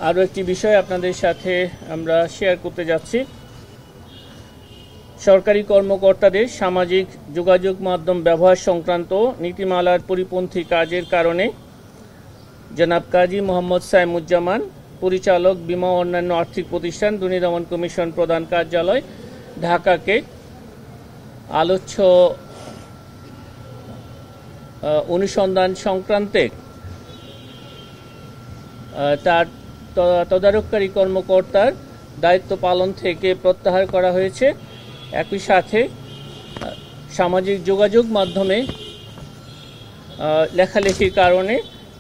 আরও একটি বিষয় আপনাদের সাথে আমরা শেয়ার করতে যাচ্ছি। সরকারি কর্মকর্তাদের সামাজিক যোগাযোগ মাধ্যম ব্যবহার সংক্রান্ত নীতিমালার পরিপন্থী কাজের কারণে জনাব কাজী মোহাম্মদ সাইমুজ্জামান, পরিচালক, বীমা ও অন্যান্য আর্থিক প্রতিষ্ঠান, দুর্নীতি দমন কমিশন প্রধান কার্যালয়, ঢাকাকে আলোচ্য অনুসন্ধান সংক্রান্তে তার তদারককারী কর্মকর্তার দায়িত্ব পালন থেকে প্রত্যাহার করা হয়েছে। একই সাথে সামাজিক যোগাযোগ মাধ্যমে লেখালেখির কারণে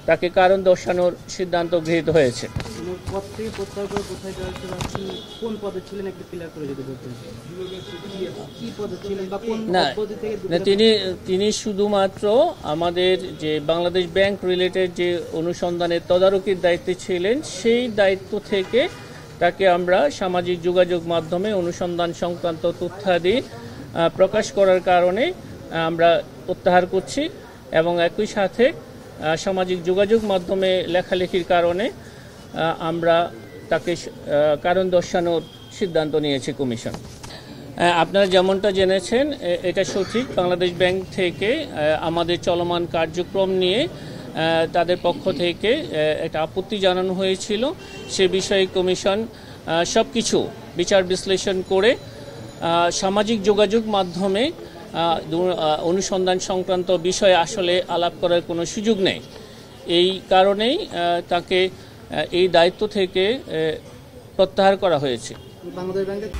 তাকে কারণ দর্শানোর সিদ্ধান্ত গৃহীত হয়েছে। তিনি শুধুমাত্র আমাদের যে বাংলাদেশ ব্যাংক রিলেটেড যে অনুসন্ধানের তদারকির দায়িত্বে ছিলেন, সেই দায়িত্ব থেকে তাকে আমরা সামাজিক যোগাযোগ মাধ্যমে অনুসন্ধান সংক্রান্ত তথ্যাদি প্রকাশ করার কারণে আমরা প্রত্যাহার করছি এবং একই সাথে সামাজিক যোগাযোগ মাধ্যমে লেখালেখির কারণে আমরা তাকে কারণ দর্শানোর সিদ্ধান্ত নিয়েছে কমিশন। আপনারা যেমনটা জেনেছেন, এটা সঠিক। বাংলাদেশ ব্যাংক থেকে আমাদের চলমান কার্যক্রম নিয়ে তাদের পক্ষ থেকে একটা আপত্তি জানানো হয়েছিল। সে বিষয়ে কমিশন সব কিছু বিচার বিশ্লেষণ করে সামাজিক যোগাযোগ মাধ্যমে অনুসন্ধান সংক্রান্ত বিষয়ে আসলে আলাপ করার কোনো সুযোগ নেই। এই কারণেই তাকে এই দায়িত্ব থেকে প্রত্যাহার করা হয়েছে। বাংলাদেশ ব্যাংকের